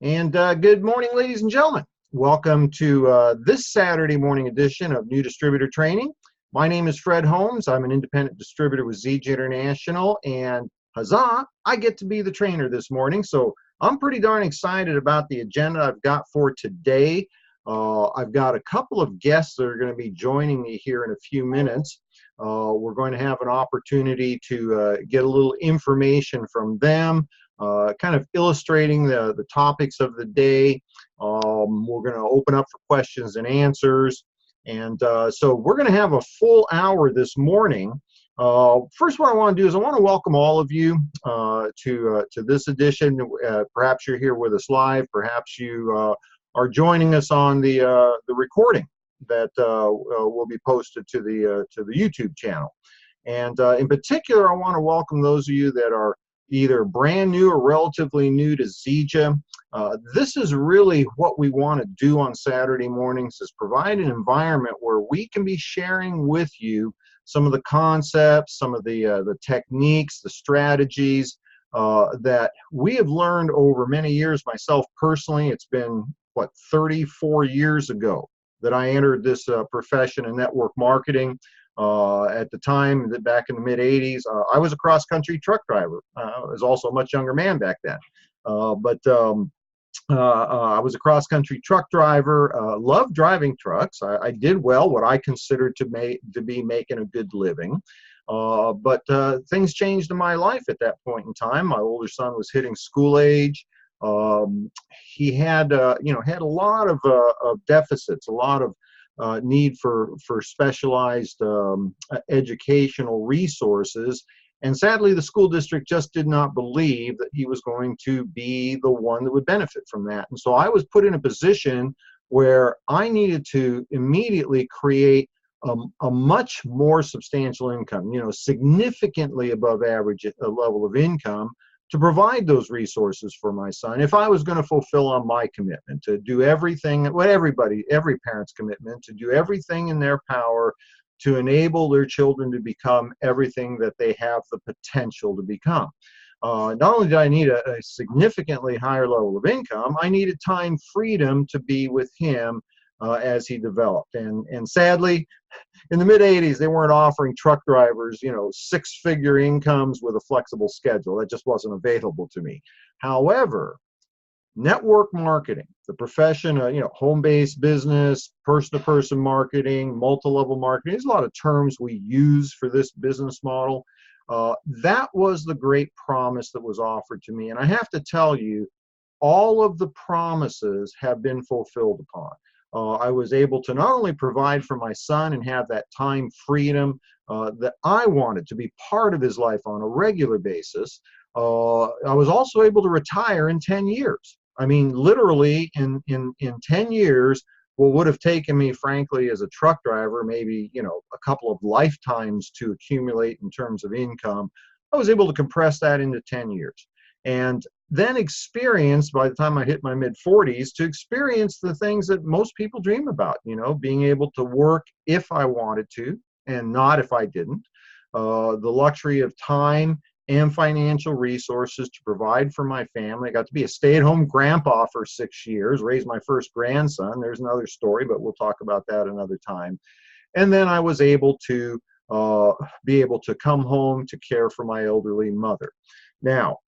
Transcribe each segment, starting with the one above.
And good morning, ladies and gentlemen. Welcome to this Saturday morning edition of New Distributor Training. My name is Fred Holmes. I'm an independent distributor with ZijaONE International, and huzzah, I get to be the trainer this morning. So I'm pretty darn excited about the agenda I've got for today. I've got a couple of guests that are going to be joining me here in a few minutes. We're going to have an opportunity to get a little information from them. Kind of illustrating the topics of the day. We're going to open up for questions and answers. And so we're going to have a full hour this morning. First, what I want to do is I want to welcome all of you to this edition. Perhaps you're here with us live. Perhaps you are joining us on the recording that will be posted to the YouTube channel. And in particular, I want to welcome those of you that are either brand new or relatively new to Zija. This is really what we want to do on Saturday mornings, is provide an environment where we can be sharing with you some of the concepts, some of the techniques, the strategies that we have learned over many years. Myself personally, it's been, what, 34 years ago that I entered this profession in network marketing. At the time, back in the mid-'80s, I was a cross-country truck driver. I was also a much younger man back then. I was a cross-country truck driver, loved driving trucks. I did well, what I considered to be making a good living. But things changed in my life at that point in time. My older son was hitting school age. He had, had a lot of deficits, a lot of need for specialized educational resources. And sadly, the school district just did not believe that he was going to be the one that would benefit from that. And so I was put in a position where I needed to immediately create a much more substantial income, significantly above average level of income, to provide those resources for my son if I was going to fulfill on my commitment to do everything, every parent's commitment, to do everything in their power to enable their children to become everything that they have the potential to become. Not only did I need a significantly higher level of income, I needed time freedom to be with him as he developed. And sadly, in the mid-'80s, they weren't offering truck drivers, six-figure incomes with a flexible schedule. That just wasn't available to me. However, network marketing, the profession, home-based business, person-to-person marketing, multi-level marketing, there's a lot of terms we use for this business model. That was the great promise that was offered to me. And I have to tell you, all of the promises have been fulfilled upon. I was able to not only provide for my son and have that time freedom that I wanted to be part of his life on a regular basis, I was also able to retire in 10 years. I mean, literally in 10 years, what would have taken me, frankly, as a truck driver, maybe, a couple of lifetimes to accumulate in terms of income, I was able to compress that into 10 years. And then experience, by the time I hit my mid-40s, to experience the things that most people dream about, being able to work if I wanted to and not if I didn't, the luxury of time and financial resources to provide for my family. I got to be a stay-at-home grandpa for 6 years, raised my first grandson. There's another story, but we'll talk about that another time. And then I was able to be able to come home to care for my elderly mother. Now,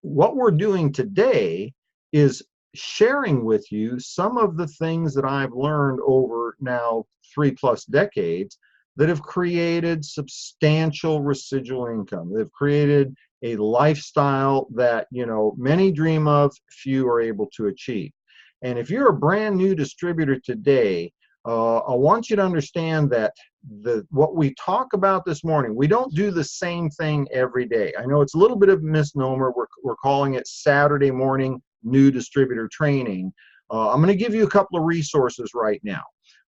what we're doing today is sharing with you some of the things that I've learned over now 3+ decades that have created substantial residual income. They've created a lifestyle that, many dream of, few are able to achieve. And if you're a brand new distributor today, I want you to understand that what we talk about this morning, we don't do the same thing every day. I know it's a little bit of a misnomer. We're calling it Saturday morning new distributor training. I'm going to give you a couple of resources right now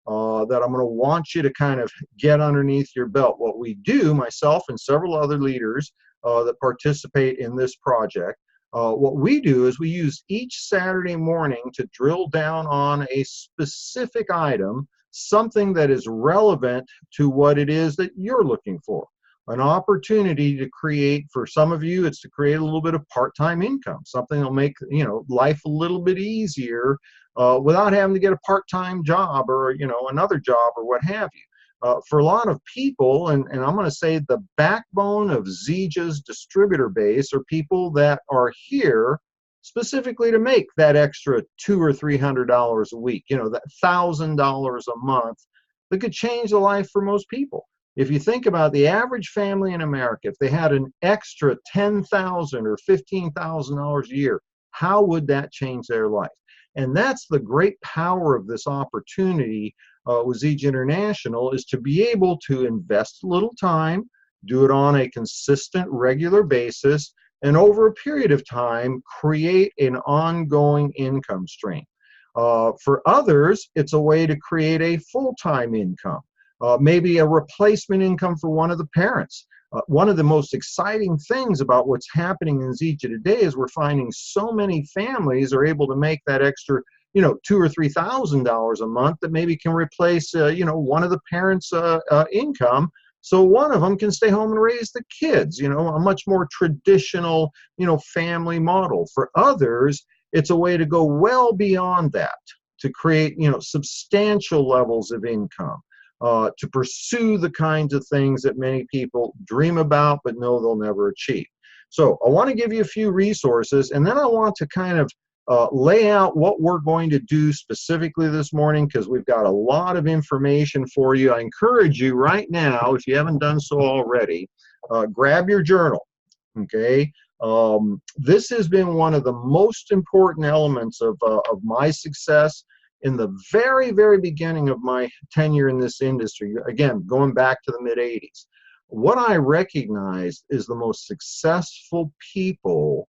that I'm going to want you to kind of get underneath your belt. What we do, myself and several other leaders that participate in this project, what we do is we use each Saturday morning to drill down on a specific item, something that is relevant to what it is that you're looking for. an opportunity to create, for some of you, it's to create a little bit of part-time income, something that'll make, you know, life a little bit easier without having to get a part-time job or, you know, another job or what have you. For a lot of people, and I'm going to say the backbone of Zija's distributor base are people that are here specifically to make that extra $200 or $300 a week, you know, that $1,000 a month that could change the life for most people. If you think about the average family in America, if they had an extra $10,000 or $15,000 a year, how would that change their life? And that's the great power of this opportunity with Zija International, is to be able to invest a little time, do it on a consistent, regular basis, and over a period of time, create an ongoing income stream. For others, it's a way to create a full-time income, maybe a replacement income for one of the parents. One of the most exciting things about what's happening in Zija today is we're finding so many families are able to make that extra, you know, $2,000 or $3,000 a month that maybe can replace, you know, one of the parents' income. So one of them can stay home and raise the kids, you know, a much more traditional, you know, family model. For others, it's a way to go well beyond that, to create, you know, substantial levels of income. To pursue the kinds of things that many people dream about but know they'll never achieve. So I want to give you a few resources, and then I want to kind of lay out what we're going to do specifically this morning, because we've got a lot of information for you. I encourage you right now, if you haven't done so already, grab your journal, okay? This has been one of the most important elements of my success in the very, very beginning of my tenure in this industry, again, going back to the mid-'80s. What I recognized is the most successful people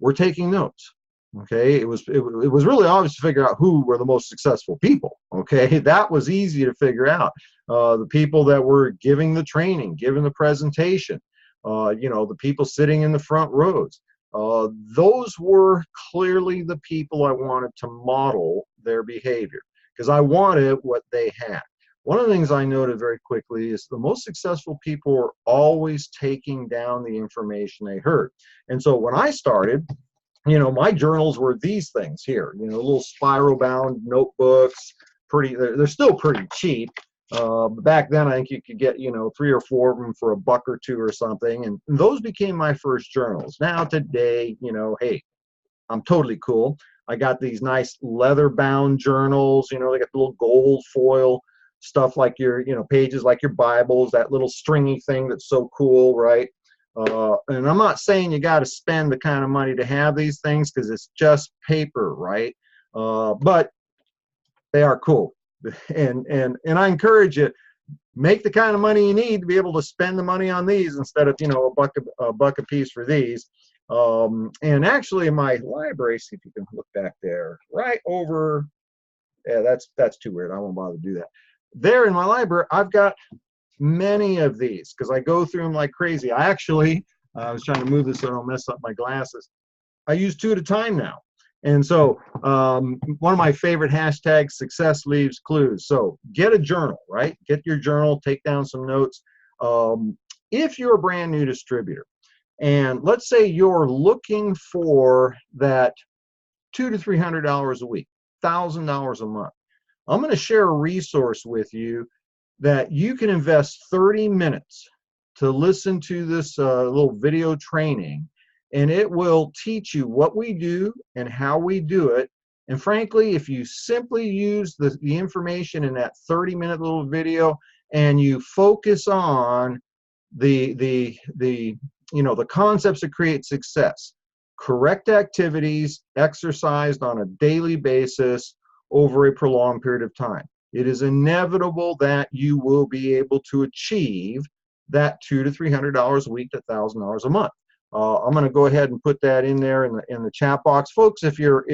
were taking notes. Okay, it was really obvious to figure out who were the most successful people. Okay, that was easy to figure out. The people that were giving the training, giving the presentation, you know, the people sitting in the front rows. Those were clearly the people I wanted to model their behavior, because I wanted what they had. One of the things I noted very quickly is the most successful people were always taking down the information they heard. And so when I started, you know, my journals were these things here, you know, little spiral bound notebooks, they're still pretty cheap. But back then, I think you could get, you know, 3 or 4 of them for $1 or $2 or something. And those became my first journals. Now today, you know, hey, I'm totally cool. I got these nice leather bound journals, you know, they got the little gold foil stuff like your, you know, pages like your Bibles, that little stringy thing that's so cool, right? And I'm not saying you got to spend the kind of money to have these things, because it's just paper, right? But they are cool. And I encourage you, make the kind of money you need to be able to spend the money on these instead of, you know, a buck a piece for these. And actually in my library, see if you can look back there, right over, yeah, that's too weird. I won't bother to do that. There in my library, I've got many of these because I go through them like crazy. I was trying to move this so I don't mess up my glasses. I use 2 at a time now. And so one of my favorite hashtags, success leaves clues. So get a journal, right? Get your journal, take down some notes. If you're a brand new distributor, and let's say you're looking for that $200 to $300 a week, $1,000 a month, I'm going to share a resource with you that you can invest 30 minutes to listen to this little video training, and it will teach you what we do and how we do it. And frankly, if you simply use the information in that 30-minute little video and you focus on the you know, the concepts that create success, correct activities exercised on a daily basis over a prolonged period of time, it is inevitable that you will be able to achieve that $200 to $300 a week to $1,000 a month. I'm going to go ahead and put that in there in the chat box, folks. If you're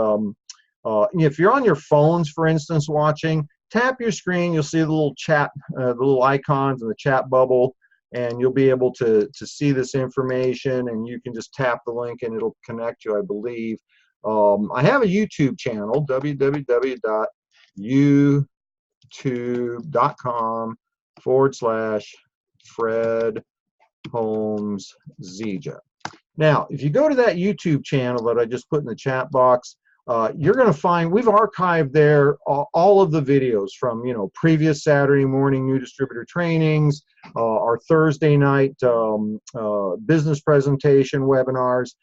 on your phones, for instance, watching, tap your screen. You'll see the little chat, the little icons in the chat bubble, and you'll be able to see this information. And you can just tap the link, and it'll connect you, I believe. I have a YouTube channel, www.youtube.com/ Fred Holmes Zija. Now, if you go to that YouTube channel that I just put in the chat box, you're going to find we've archived there all of the videos from, you know, previous Saturday morning new distributor trainings, our Thursday night business presentation webinars.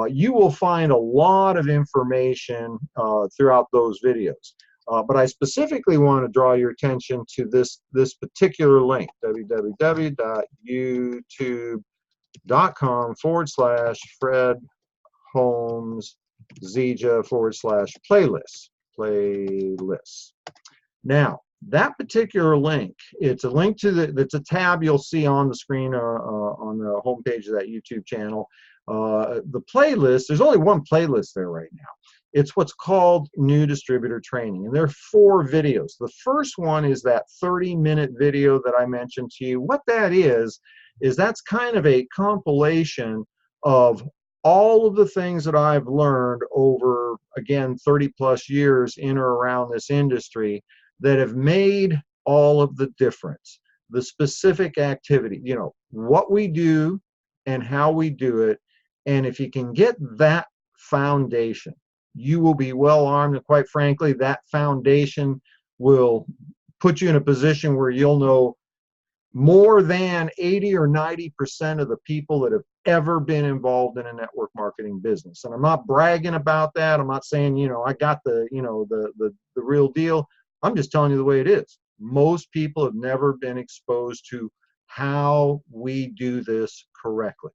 You will find a lot of information throughout those videos. But I specifically want to draw your attention to this particular link, www.youtube.com/Fred Holmes Zija /playlist. Now, that particular link, it's a link to that's a tab you'll see on the screen on the homepage of that YouTube channel. The playlist, there's only one playlist there right now. It's what's called New Distributor Training, and there are 4 videos. The first one is that 30-minute video that I mentioned to you. What that is that's kind of a compilation of all of the things that I've learned over, again, 30+ years in or around this industry that have made all of the difference. The specific activity, you know, what we do and how we do it. And if you can get that foundation, you will be well armed, and quite frankly, that foundation will put you in a position where you'll know more than 80 or 90% of the people that have ever been involved in a network marketing business. And I'm not bragging about that. I'm not saying, you know, I got the, you know, the real deal. I'm just telling you the way it is. Most people have never been exposed to how we do this correctly.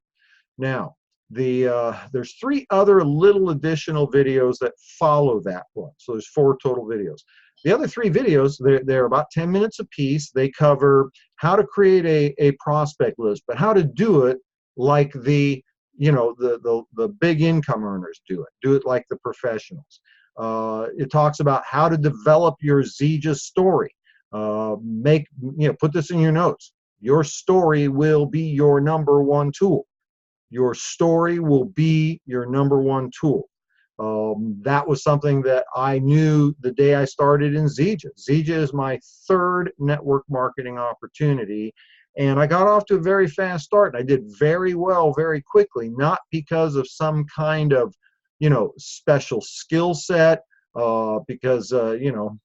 Now, there's 3 other little additional videos that follow that one. So there's 4 total videos. The other 3 videos, they're about 10 minutes apiece. They cover how to create a prospect list, but how to do it like the, you know, the big income earners do it. Do it like the professionals. It talks about how to develop your Zija story. Put this in your notes. Your story will be your #1 tool. Your story will be your #1 tool. That was something that I knew the day I started in Zija. Zija is my 3rd network marketing opportunity, and I got off to a very fast start. I did very well very quickly, not because of some kind of, you know, special skill set, because you know,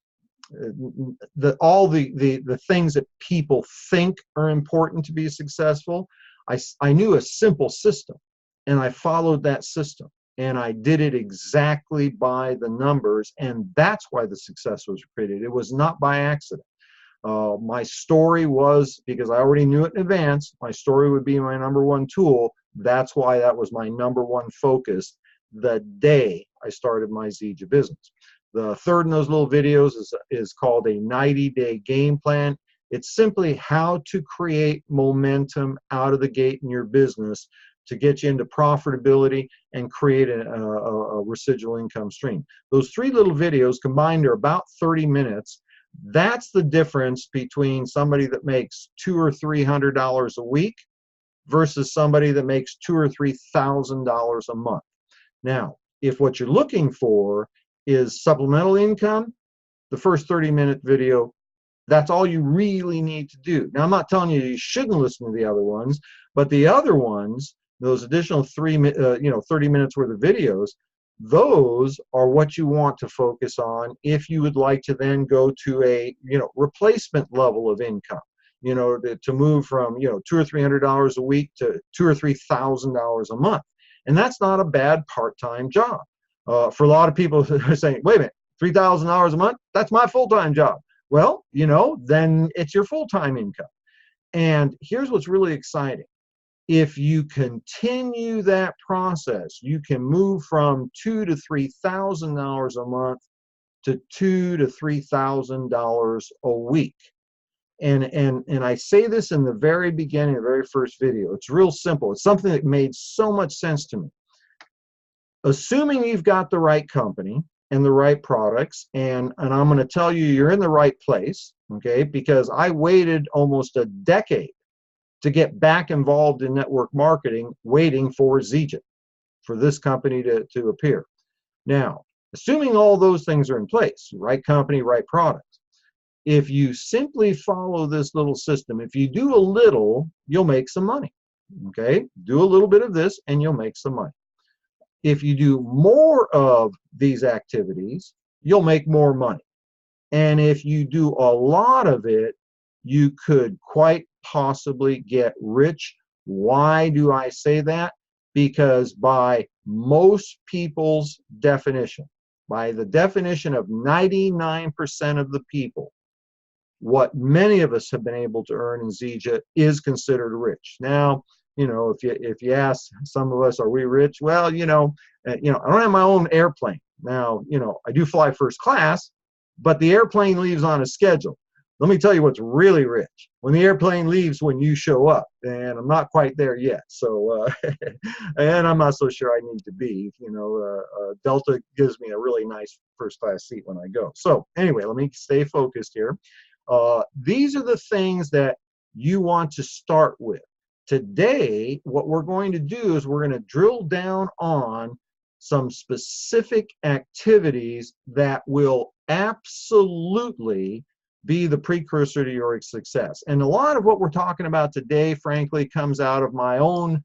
all the things that people think are important to be successful. I knew a simple system, and I followed that system, and I did it exactly by the numbers, and that's why the success was created. It was not by accident. My story was, because I already knew it in advance, my story would be my #1 tool. That's why that was my #1 focus the day I started my Zija business. The 3rd in those little videos is called a 90-day game plan. It's simply how to create momentum out of the gate in your business to get you into profitability and create a residual income stream. Those 3 little videos combined are about 30 minutes. That's the difference between somebody that makes $200 or $300 a week versus somebody that makes $2,000 or $3,000 a month. Now, if what you're looking for is supplemental income, the first 30-minute video, that's all you really need to do. Now, I'm not telling you you shouldn't listen to the other ones, but the other ones, those additional 30 minutes worth of videos, those are what you want to focus on if you would like to then go to a, you know, replacement level of income. You know, to move from, you know, $200 or $300 a week to $2,000 or $3,000 a month, and that's not a bad part-time job. For a lot of people who are saying, wait a minute, $3,000 a month, that's my full-time job. Well, you know, then it's your full-time income. And here's what's really exciting. If you continue that process, you can move from $2,000 to $3,000 a month to $2,000 to $3,000 a week. And I say this in the very beginning, the very first video. It's real simple. It's something that made so much sense to me. Assuming you've got the right company and the right products, and I'm going to tell you you're in the right place, okay, because I waited almost a decade to get back involved in network marketing, waiting for Zija, for this company to appear. Now, assuming all those things are in place, right company, right products, if you simply follow this little system, if you do a little, you'll make some money. Okay, do a little bit of this and you'll make some money. If you do more of these activities, you'll make more money. And if you do a lot of it, you could quite possibly get rich. Why do I say that? Because by most people's definition, by the definition of 99% of the people, what many of us have been able to earn in Zija is considered rich. Now, if you ask some of us, are we rich? Well, I don't have my own airplane. Now, I do fly first class, but the airplane leaves on a schedule. Let me tell you what's really rich. When the airplane leaves when you show up, and I'm not quite there yet. So, and I'm not so sure I need to be. Delta gives me a really nice first class seat when I go. So anyway, let me stay focused here. These are the things that you want to start with. Today, what we're going to do is we're going to drill down on some specific activities that will absolutely be the precursor to your success. And a lot of what we're talking about today, frankly, comes out of my own,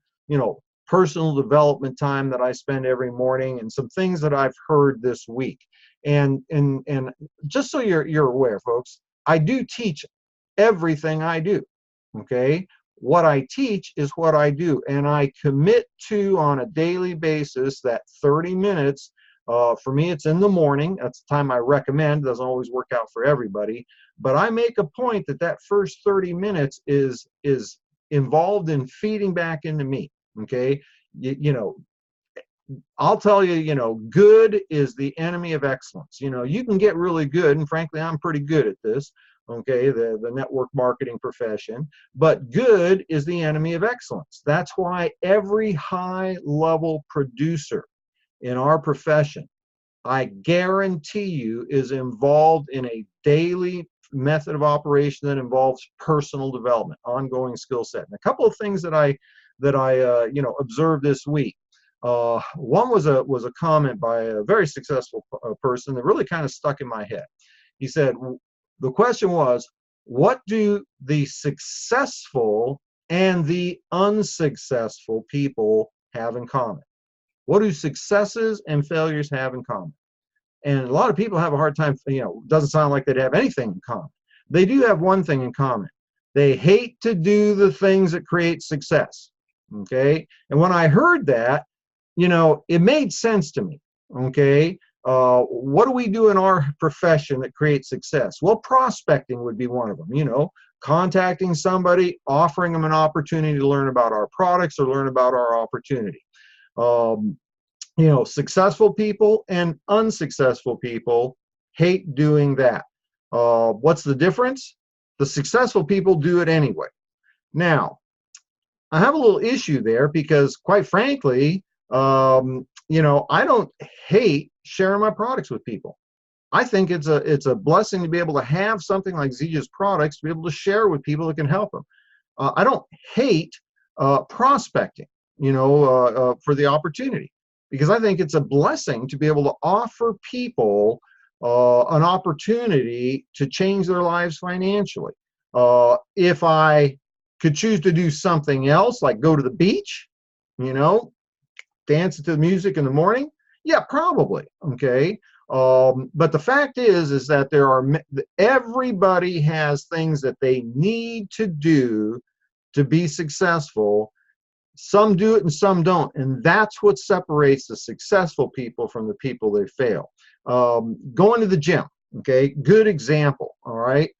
personal development time that I spend every morning and some things that I've heard this week. And just so you're aware, folks, I do teach everything I do, okay? What I teach is what I do, and I commit to, on a daily basis, that 30 minutes. For me, it's in the morning. That's the time I recommend. Doesn't always work out for everybody, but I make a point that first 30 minutes is involved in feeding back into me. Okay, I'll tell you, good is the enemy of excellence. You can get really good, and frankly, I'm pretty good at this. Okay, the network marketing profession, but good is the enemy of excellence. That's why every high-level producer in our profession, I guarantee you, is involved in a daily method of operation that involves personal development, ongoing skill set. And a couple of things that I observed this week. One was a comment by a very successful person that really kind of stuck in my head. He said, the question was, what do the successful and the unsuccessful people have in common? What do successes and failures have in common? And a lot of people have a hard time, doesn't sound like they'd have anything in common. They do have one thing in common. They hate to do the things that create success, okay? And when I heard that, it made sense to me, okay? What do we do in our profession that creates success? Well, prospecting would be one of them, contacting somebody, offering them an opportunity to learn about our products or learn about our opportunity. Successful people and unsuccessful people hate doing that. What's the difference? The successful people do it anyway. Now, I have a little issue there because, quite frankly, I don't hate sharing my products with people. I think it's a blessing to be able to have something like Zija's products to be able to share with people that can help them. I don't hate prospecting, for the opportunity, because I think it's a blessing to be able to offer people an opportunity to change their lives financially. If I could choose to do something else, like go to the beach, dance to the music in the morning, yeah, probably, okay. But the fact is that everybody has things that they need to do to be successful. Some do it and some don't, and that's what separates the successful people from the people that fail. Going to the gym, okay, good example. All right,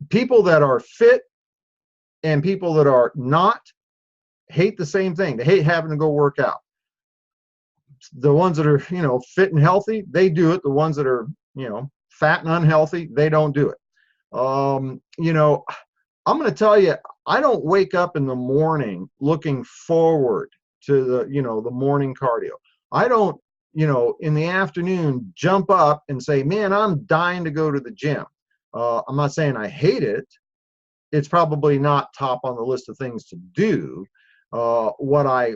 people that are fit and people that are not hate the same thing. They hate having to go work out. The ones that are fit and healthy, they do it. The ones that are fat and unhealthy, they don't do it. I'm going to tell you, I don't wake up in the morning looking forward to the morning cardio. I don't, in the afternoon jump up and say, man, I'm dying to go to the gym. I'm not saying I hate it. It's probably not top on the list of things to do. Why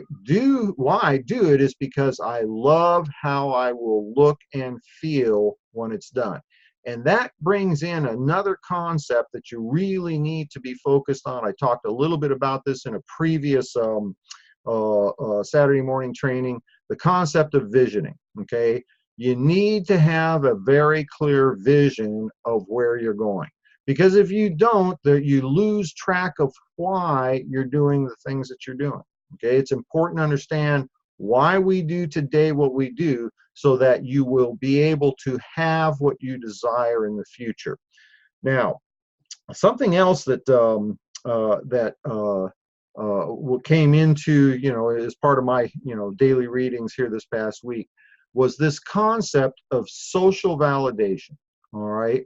I do it is because I love how I will look and feel when it's done. And that brings in another concept that you really need to be focused on. I talked a little bit about this in a previous Saturday morning training, the concept of visioning, okay? You need to have a very clear vision of where you're going. Because if you don't, you lose track of why you're doing the things that you're doing, okay? It's important to understand why we do today what we do so that you will be able to have what you desire in the future. Now, something else that came into, as part of my, daily readings here this past week was this concept of social validation, all right?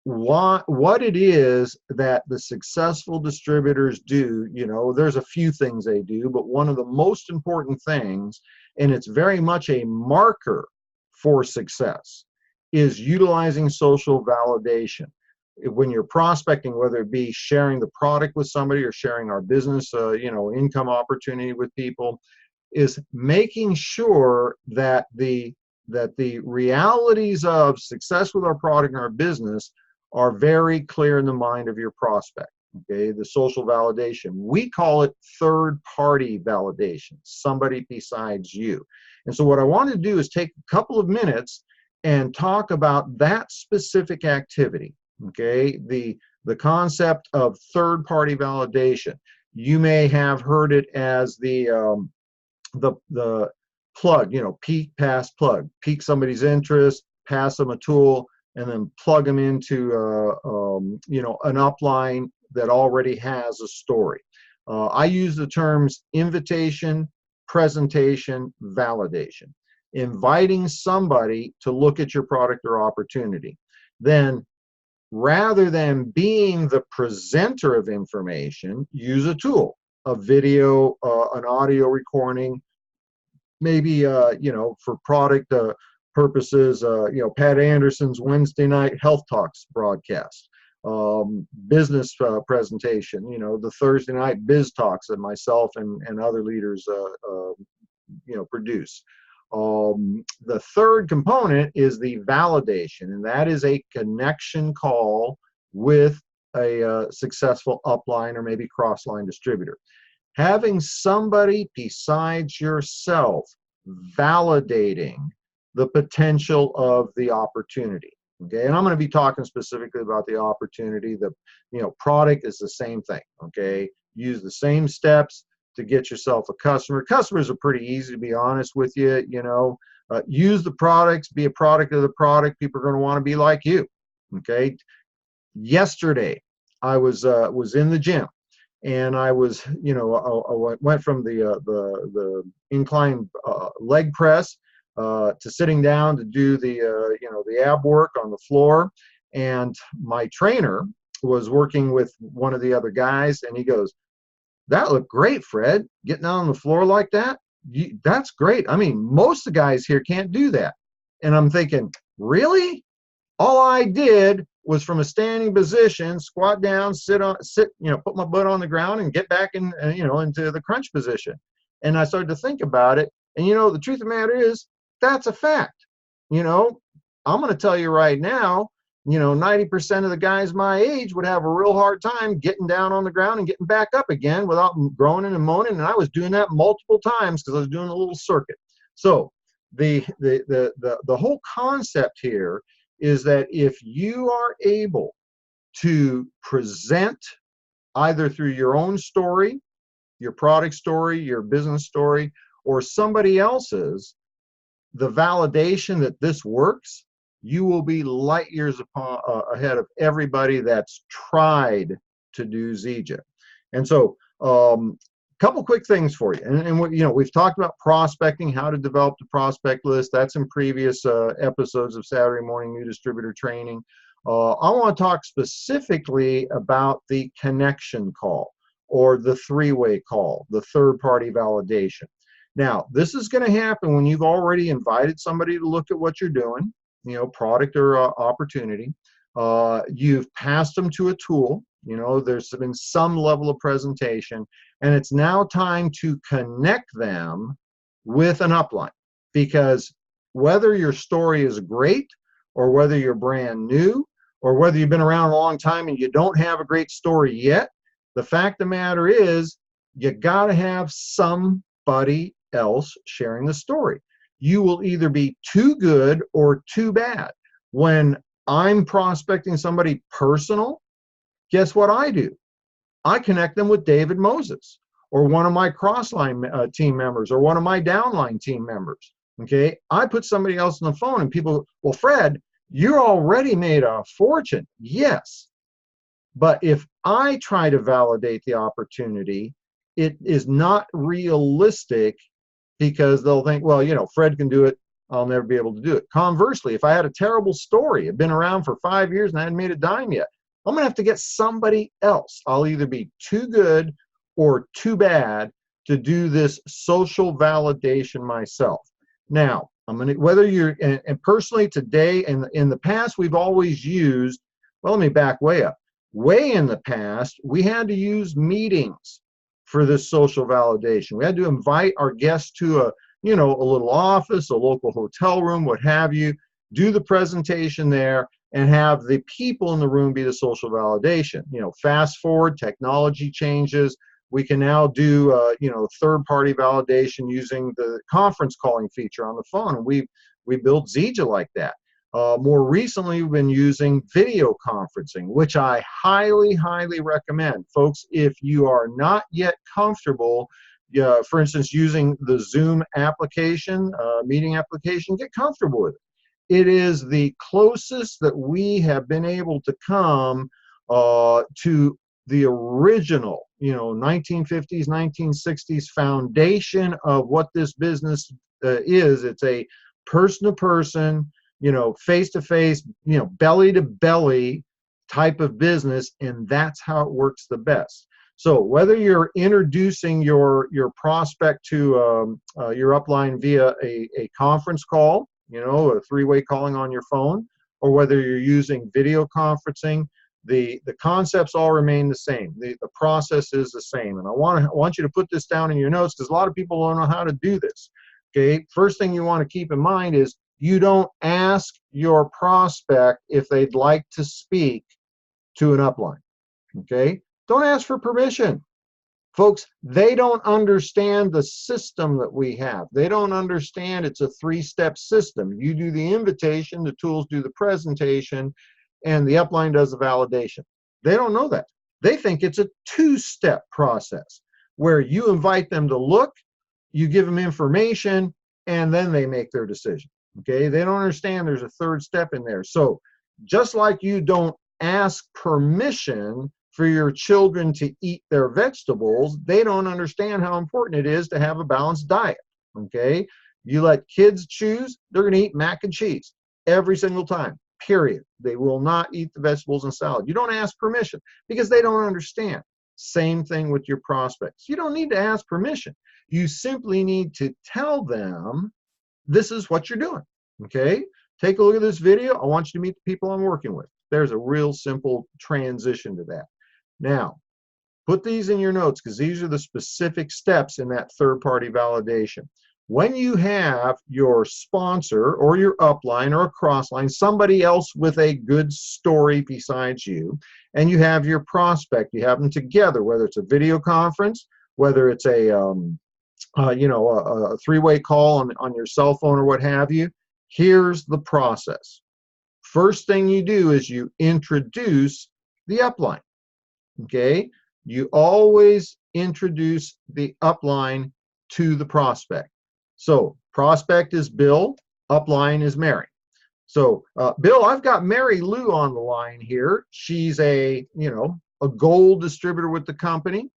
What it is that the successful distributors do, there's a few things they do, but one of the most important things, and it's very much a marker for success, is utilizing social validation. When you're prospecting, whether it be sharing the product with somebody or sharing our business, income opportunity with people, is making sure that the realities of success with our product and our business are very clear in the mind of your prospect, okay? The social validation. We call it third-party validation, somebody besides you. And so what I want to do is take a couple of minutes and talk about that specific activity, okay? The concept of third-party validation. You may have heard it as the plug, peak, pass, plug. Pique somebody's interest, pass them a tool, and then plug them into an upline that already has a story. I use the terms invitation, presentation, validation. Inviting somebody to look at your product or opportunity. Then, rather than being the presenter of information, use a tool, a video, an audio recording, maybe for product purposes, Pat Anderson's Wednesday night Health Talks broadcast, business presentation, the Thursday night Biz Talks that myself and other leaders produce. The third component is the validation, and that is a connection call with a successful upline or maybe cross-line distributor. Having somebody besides yourself validating the potential of the opportunity, okay? And I'm going to be talking specifically about the opportunity. The product is the same thing, okay? Use the same steps to get yourself a customer. Customers are pretty easy, to be honest with you. Use the products, be a product of the product. People are going to want to be like you, okay? Yesterday, I was in the gym, and I was, I went from the incline leg press to sitting down to do the ab work on the floor, and my trainer was working with one of the other guys, and he goes, "That looked great, Fred, getting down on the floor like that. That's great. I mean, most of the guys here can't do that." And I'm thinking, really? All I did was from a standing position, squat down, put my butt on the ground and get back in, into the crunch position. And I started to think about it. And, the truth of the matter is, that's a fact. I'm going to tell you right now, 90% of the guys my age would have a real hard time getting down on the ground and getting back up again without groaning and moaning. And I was doing that multiple times because I was doing a little circuit. So the whole concept here is that if you are able to present either through your own story, your product story, your business story, or somebody else's, the validation that this works, you will be light years ahead of everybody that's tried to do Zija. And so, couple quick things for you. And we've talked about prospecting, how to develop the prospect list. That's in previous episodes of Saturday Morning New Distributor Training. I want to talk specifically about the connection call or the three-way call, the third-party validation. Now, this is going to happen when you've already invited somebody to look at what you're doing, product or opportunity. You've passed them to a tool. There's been some level of presentation, and it's now time to connect them with an upline. Because whether your story is great or whether you're brand new, or whether you've been around a long time and you don't have a great story yet, the fact of the matter is you got to have somebody else sharing the story. You will either be too good or too bad. When I'm prospecting somebody personal, guess what I do? I connect them with David Moses or one of my crossline team members or one of my downline team members. Okay, I put somebody else on the phone and people, well, Fred, you already made a fortune. Yes, but if I try to validate the opportunity, it is not realistic because they'll think, well, you know, Fred can do it. I'll never be able to do it. Conversely, if I had a terrible story, I've been around for 5 years and I hadn't made a dime yet, I'm going to have to get somebody else. I'll either be too good or too bad to do this social validation myself. Now, I'm going to, whether you're, and personally today and in the past, we've always used, well, let me back way up. Way in the past, we had to use meetings for this social validation. We had to invite our guests to a, you know, a little office, a local hotel room, what have you, do the presentation there, and have the people in the room be the social validation. You know, fast forward, technology changes. We can now do, you know, third-party validation using the conference calling feature on the phone. And we built Zija like that. More recently, we've been using video conferencing, which I highly, highly recommend. Folks, if you are not yet comfortable, for instance, using the Zoom application, meeting application, get comfortable with it. It is the closest that we have been able to come to the original, you know, 1950s, 1960s foundation of what this business is. It's a person-to-person, you know, face-to-face, you know, belly-to-belly type of business, and that's how it works the best. So whether you're introducing your prospect to your upline via a conference call, you know, a three-way calling on your phone, or whether you're using video conferencing, the concepts all remain the same. The process is the same. And I want you to put this down in your notes because a lot of people don't know how to do this. Okay, first thing you want to keep in mind is you don't ask your prospect if they'd like to speak to an upline. Okay, don't ask for permission. Folks, they don't understand the system that we have. They don't understand it's a three-step system. You do the invitation, the tools do the presentation, and the upline does the validation. They don't know that. They think it's a two-step process where you invite them to look, you give them information, and then they make their decision. Okay, they don't understand there's a third step in there. So just like you don't ask permission for your children to eat their vegetables, they don't understand how important it is to have a balanced diet. Okay, you let kids choose, they're going to eat mac and cheese every single time, period. They will not eat the vegetables and salad. You don't ask permission because they don't understand. Same thing with your prospects. You don't need to ask permission. You simply need to tell them this is what you're doing. Okay, take a look at this video. I want you to meet the people I'm working with. There's a real simple transition to that. Now, put these in your notes because these are the specific steps in that third-party validation. When you have your sponsor or your upline or a crossline, somebody else with a good story besides you, and you have your prospect, you have them together, whether it's a video conference, whether it's a you know, a three-way call on your cell phone or what have you, here's the process. First thing you do is you introduce the upline. Okay, you always introduce the upline to the prospect. So prospect is Bill, upline is Mary. So Bill, I've got Mary Lou on the line here. She's a, you know, a gold distributor with the company.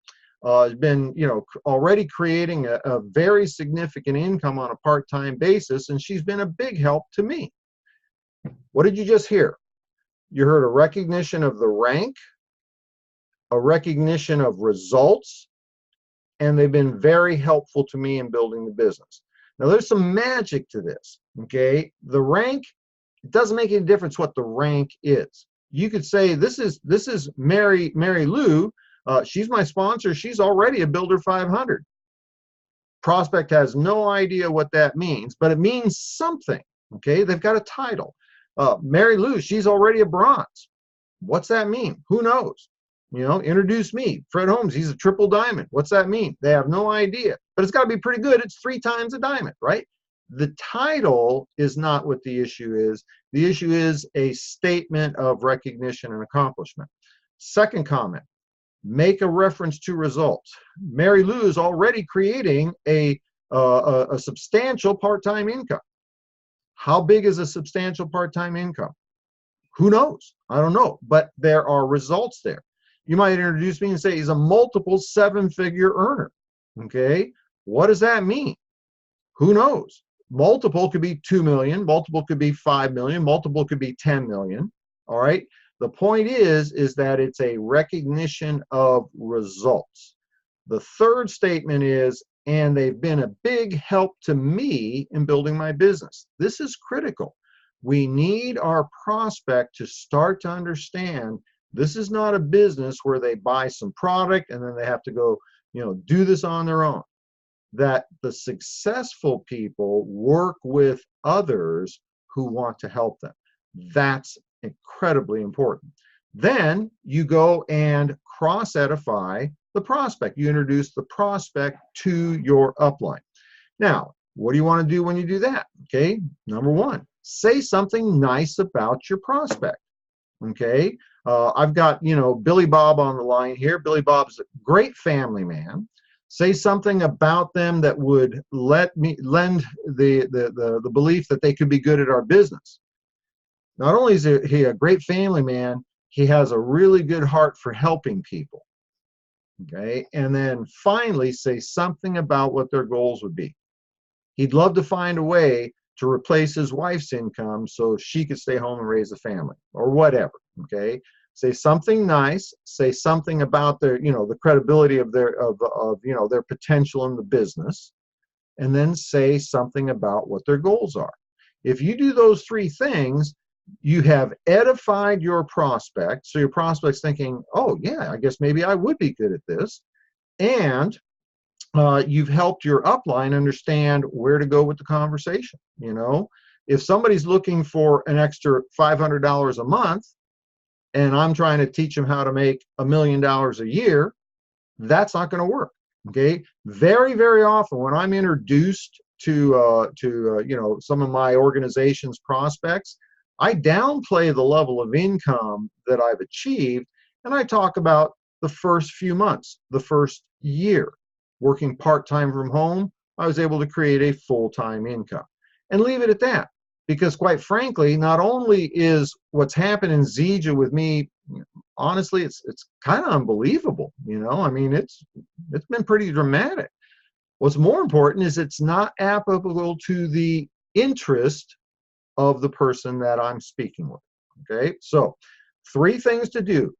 Has been, you know, already creating a very significant income on a part-time basis, and she's been a big help to me. What did you just hear? You heard a recognition of the rank, a recognition of results, and they've been very helpful to me in building the business. Now, there's some magic to this, okay? The rank, it doesn't make any difference what the rank is. You could say, this is Mary Lou, she's my sponsor, she's already a Builder 500. Prospect has no idea what that means, but it means something, okay? They've got a title. Mary Lou, she's already a bronze. What's that mean? Who knows? Introduce me. Fred Holmes, he's a triple diamond. What's that mean? They have no idea. But it's got to be pretty good. It's 3 times a diamond, right? The title is not what the issue is. The issue is a statement of recognition and accomplishment. Second comment, make a reference to results. Mary Lou is already creating a substantial part-time income. How big is a substantial part-time income? Who knows? I don't know. But there are results there. You might introduce me and say he's a multiple 7-figure earner. Okay? What does that mean? Who knows? Multiple could be 2 million, multiple could be 5 million, multiple could be 10 million. All right? The point is that it's a recognition of results. The third statement is, and they've been a big help to me in building my business. This is critical. We need our prospect to start to understand this is not a business where they buy some product and then they have to go, do this on their own. That the successful people work with others who want to help them. That's incredibly important. Then you go and cross-edify the prospect. You introduce the prospect to your upline. Now, what do you want to do when you do that? Okay, number one, say something nice about your prospect. Okay, I've got, Billy Bob on the line here. Billy Bob's a great family man. Say something about them that would lend the belief that they could be good at our business. Not only is he a great family man, he has a really good heart for helping people. Okay, and then finally say something about what their goals would be. He'd love to find a way to replace his wife's income so she could stay home and raise a family, or whatever. Okay, say something nice. Say something about their, the credibility of their their potential in the business, and then say something about what their goals are. If you do those 3 things, you have edified your prospect. So your prospect's thinking, oh yeah, I guess maybe I would be good at this, and you've helped your upline understand where to go with the conversation. If somebody's looking for an extra $500 a month, and I'm trying to teach them how to make $1 million a year, that's not going to work. Okay, very, very often when I'm introduced to some of my organization's prospects, I downplay the level of income that I've achieved, and I talk about the first few months, the first year. Working part-time from home, I was able to create a full-time income. And leave it at that. Because quite frankly, not only is what's happened in Zija with me, honestly, it's kind of unbelievable. I mean, it's been pretty dramatic. What's more important is it's not applicable to the interest of the person that I'm speaking with. Okay, so 3 things to do.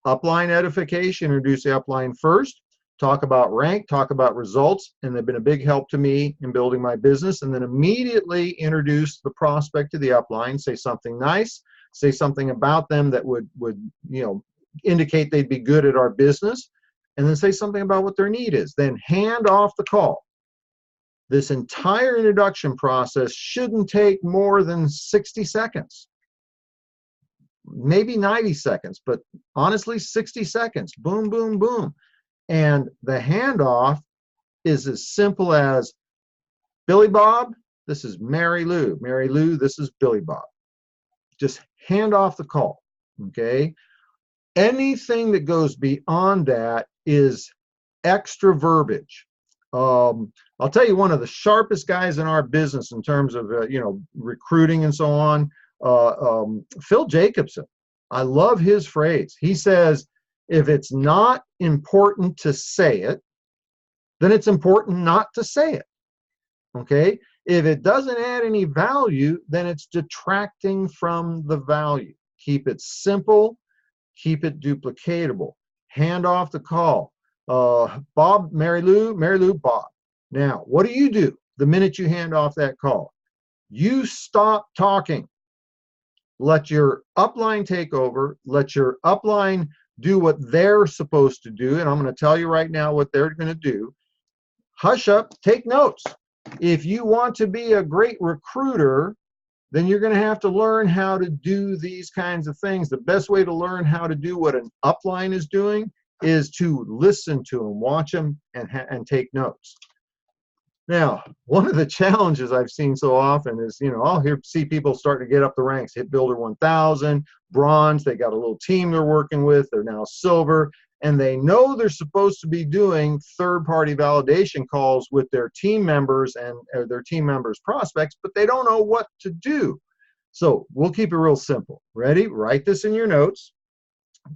Upline edification, introduce the upline first. Talk about rank, talk about results, and they've been a big help to me in building my business. And then immediately introduce the prospect to the upline, say something nice, say something about them that would indicate they'd be good at our business, and then say something about what their need is. Then hand off the call. This entire introduction process shouldn't take more than 60 seconds. Maybe 90 seconds, but honestly, 60 seconds. Boom, boom, boom. And the handoff is as simple as, Billy Bob, this is Mary Lou. Mary Lou, this is Billy Bob. Just hand off the call, okay? Anything that goes beyond that is extra verbiage. I'll tell you, one of the sharpest guys in our business in terms of, recruiting and so on, Phil Jacobson. I love his phrase. He says, if it's not important to say it, then it's important not to say it. Okay? If it doesn't add any value, then it's detracting from the value. Keep it simple, keep it duplicatable. Hand off the call. Bob, Mary Lou, Bob. Now, what do the minute you hand off that call? You stop talking. Let your upline take over. Let your upline do what they're supposed to do, and I'm going to tell you right now what they're going to do. Hush up, take notes. If you want to be a great recruiter, then you're going to have to learn how to do these kinds of things. The best way to learn how to do what an upline is doing is to listen to them, watch them, and take notes. Now, one of the challenges I've seen so often is, I'll see people start to get up the ranks, hit Builder 1000, bronze, they got a little team they're working with, they're now silver, and they know they're supposed to be doing third-party validation calls with their team members and their team members' prospects, but they don't know what to do. So we'll keep it real simple. Ready? Write this in your notes.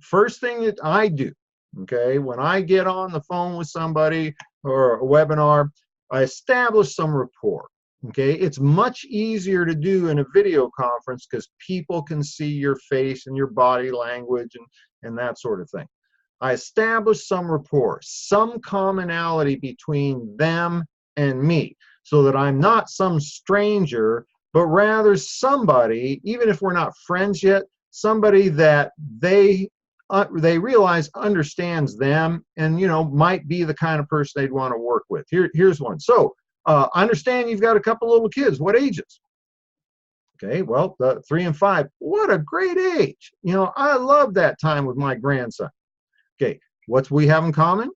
First thing that I do, okay, when I get on the phone with somebody or a webinar, I establish some rapport. Okay, it's much easier to do in a video conference because people can see your face and your body language and that sort of thing. I establish some rapport, some commonality between them and me, so that I'm not some stranger, but rather somebody, even if we're not friends yet, somebody that they realize understands them and, might be the kind of person they'd want to work with. Here's one. So, I understand you've got a couple little kids. What ages? Okay, well, 3 and 5. What a great age. I love that time with my grandson. Okay, what we have in common?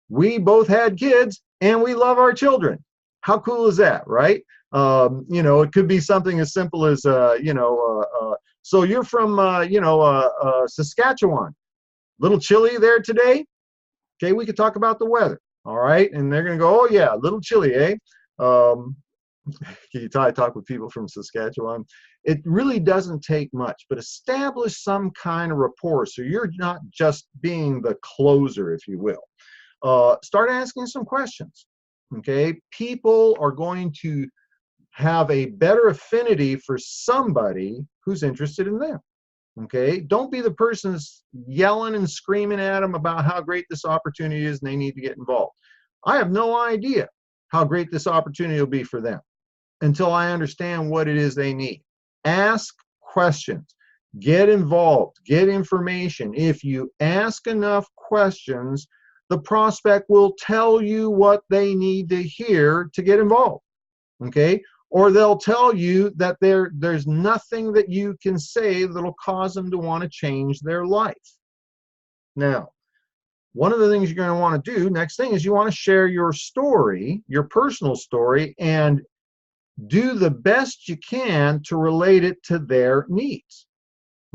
We both had kids and we love our children. How cool is that, right? It could be something as simple as, so you're from, Saskatchewan. Little chilly there today? Okay, we could talk about the weather. All right, and they're going to go, oh, yeah, a little chilly, eh? You talk with people from Saskatchewan. It really doesn't take much, but establish some kind of rapport so you're not just being the closer, if you will. Start asking some questions, okay? People are going to have a better affinity for somebody who's interested in them, okay? Don't be the person that's yelling and screaming at them about how great this opportunity is and they need to get involved. I have no idea how great this opportunity will be for them until I understand what it is they need. Ask questions, get involved, get information. If you ask enough questions, the prospect will tell you what they need to hear to get involved, okay? Or they'll tell you that there's nothing that you can say that'll cause them to want to change their life. Now, one of the things you're going to want to do, next thing, is you want to share your story, your personal story, and do the best you can to relate it to their needs,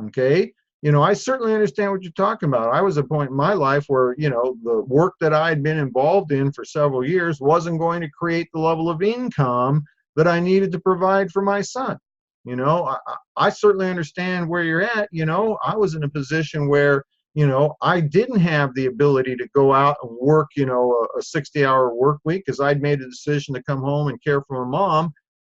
okay? I certainly understand what you're talking about. I was at a point in my life where, the work that I had been involved in for several years wasn't going to create the level of income that I needed to provide for my son. I certainly understand where you're at. I was in a position where, I didn't have the ability to go out and work, a 60-hour work week because I'd made a decision to come home and care for my mom.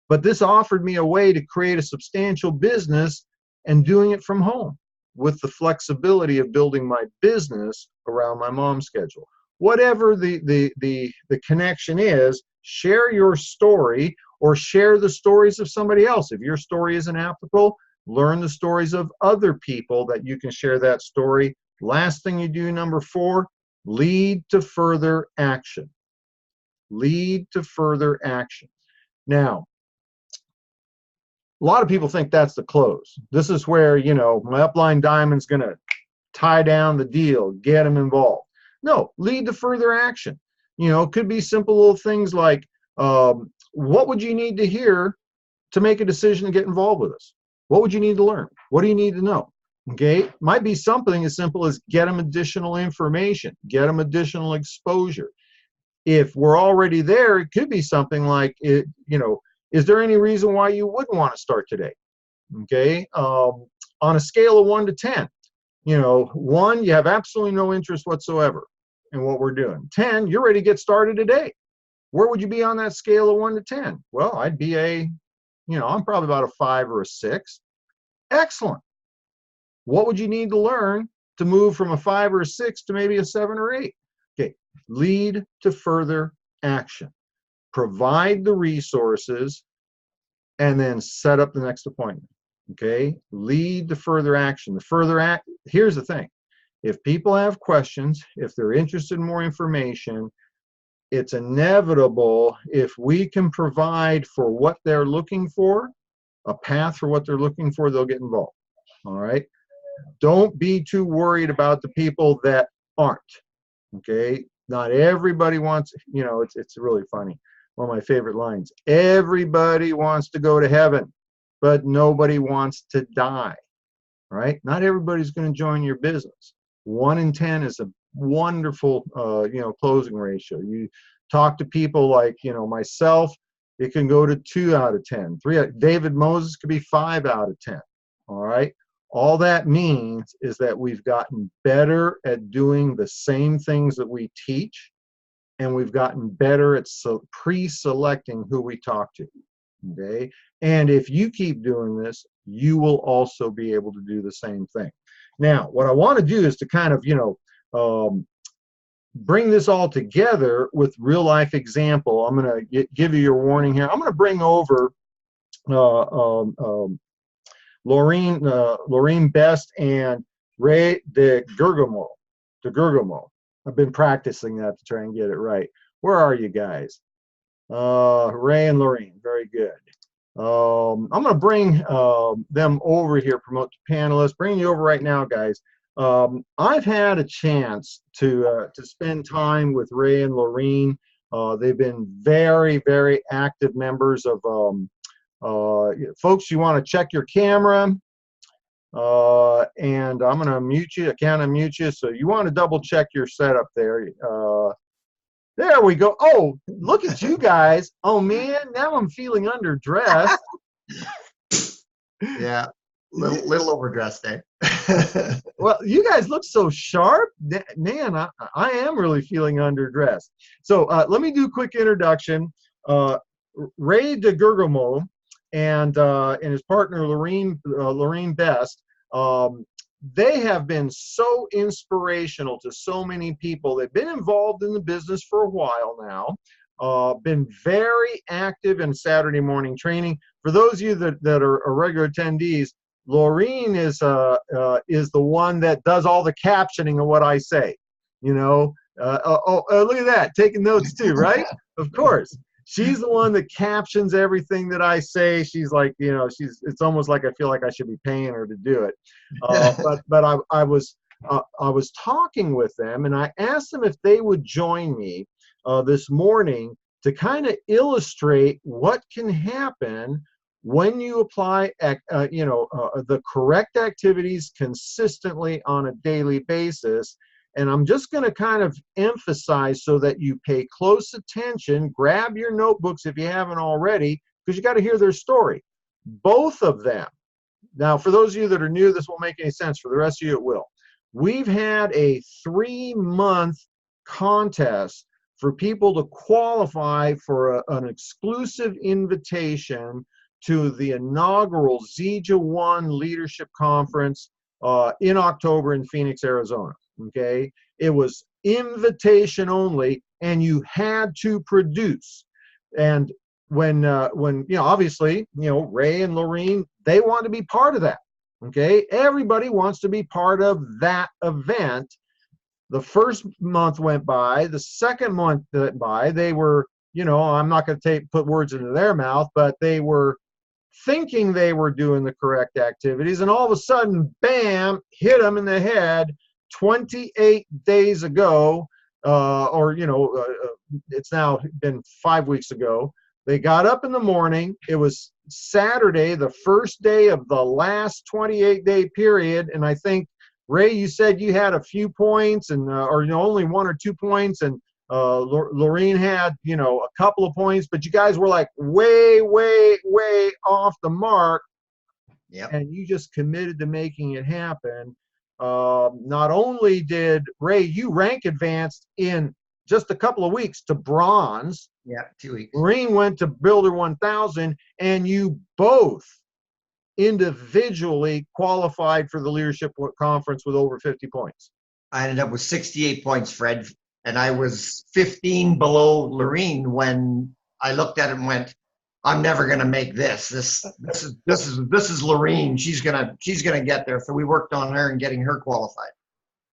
But this offered me a way to create a substantial business and doing it from home with the flexibility of building my business around my mom's schedule. Whatever the connection is, share your story or share the stories of somebody else. If your story isn't applicable, learn the stories of other people that you can share that story. Last thing you do, number 4, lead to further action. Lead to further action. Now, a lot of people think that's the close. This is where, my upline diamond's going to tie down the deal, get them involved. No, lead to further action. It could be simple little things like, what would you need to hear to make a decision to get involved with us? What would you need to learn? What do you need to know? Okay, might be something as simple as get them additional information, get them additional exposure. If we're already there, it could be something like, is there any reason why you wouldn't want to start today? Okay, on a scale of 1 to 10, 1, you have absolutely no interest whatsoever in what we're doing. 10, you're ready to get started today. Where would you be on that scale of 1 to 10? Well, I'd be I'm probably about a 5 or a 6. Excellent. What would you need to learn to move from a 5 or a 6 to maybe a 7 or 8? Okay, lead to further action. Provide the resources and then set up the next appointment. Okay, lead to further action. Here's the thing. If people have questions, if they're interested in more information, it's inevitable if we can provide for what they're looking for, a path for what they're looking for, they'll get involved. All right. Don't be too worried about the people that aren't. Okay. Not everybody wants, you know, it's really funny. One of my favorite lines. Everybody wants to go to heaven, but nobody wants to die. Right? Not everybody's going to join your business. 1 in 10 is a wonderful, you know, closing ratio. You talk to people like, you know, myself, it can go to 2 out of 10. David Moses could be 5 out of 10. All right. All that means is that we've gotten better at doing the same things that we teach, and we've gotten better at pre-selecting who we talk to. Okay. And if you keep doing this, you will also be able to do the same thing. Now, what I want to do is to kind of, you know, bring this all together with real life example. I'm going to give you your warning here. I'm going to bring over Laureen Best and Ray de Kergommeaux. I've been practicing that to try and get it right. Where are you guys? Ray and Laureen, very good. I'm going to bring them over here, promote the panelists, bring you over right now, guys. I've had a chance to spend time with Ray and Laureen. They've been very, very active members of, folks, you want to check your camera, and I'm going to mute you. I can't unmute you, so you want to double check your setup there. There we go. Oh, look at you guys. Oh, man, now I'm feeling underdressed. Yeah, little overdressed there. Well, you guys look so sharp. Man, I am really feeling underdressed. So let me do a quick introduction. Ray de Kergommeaux and his partner, Laureen Best, they have been so inspirational to so many people. They've been involved in the business for a while now, been very active in Saturday morning training. For those of you that are regular attendees, Laureen is the one that does all the captioning of what I say. You know, look at that, taking notes too, right? Of course. She's the one that captions everything that I say. She's like, you know, it's almost like I feel like I should be paying her to do it. But I was talking with them, and I asked them if they would join me this morning to kind of illustrate what can happen when you apply, the correct activities consistently on a daily basis. And I'm just going to kind of emphasize so that you pay close attention. Grab your notebooks if you haven't already, because you got to hear their story. Both of them. Now, for those of you that are new, this won't make any sense. For the rest of you, it will. We've had a 3-month contest for people to qualify for an exclusive invitation to the inaugural ZijaONE Leadership Conference in October in Phoenix, Arizona. Okay, it was invitation only, and you had to produce. And when you know, obviously, you know, Ray and Laureen, they want to be part of that. Okay, everybody wants to be part of that event. The first month went by, the second month went by. They were, you know, I'm not going to put words into their mouth, but they were thinking they were doing the correct activities, and all of a sudden, bam, hit them in the head. 28 days ago, it's now been 5 weeks ago. They got up in the morning. It was Saturday, the first day of the last 28-day period. And I think, Ray, you said you had a few points, and or only 1 or 2 points, and Laureen had a couple of points, but you guys were like way off the mark. Yeah. And you just committed to making it happen. Not only did Ray, you rank advanced in just a couple of weeks to bronze. Yeah, 2 weeks. Laureen went to Builder 1000, and you both individually qualified for the leadership conference with over 50 points. I ended up with 68 points, Fred, and I was 15 below Laureen when I looked at it and went, I'm never gonna make this. This is Laureen. She's gonna get there. So we worked on her and getting her qualified.